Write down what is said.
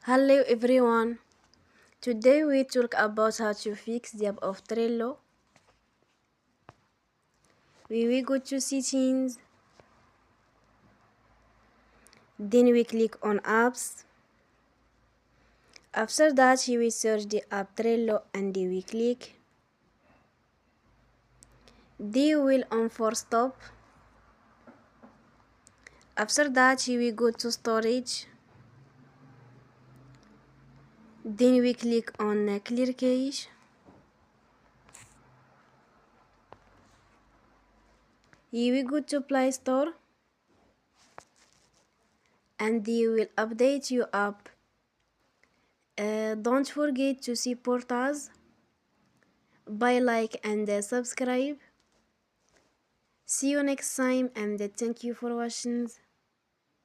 Hello everyone. Today we talk about how to fix the app of Trello. We will go to settings. Then we click on apps. After that we will search the app Trello and we click. Then we will on for stop. After that we will go to storage. Then we click on clear cache. Here we go to Play Store and you will update your app. Don't forget to support us by like and subscribe. See you next time and thank you for watching.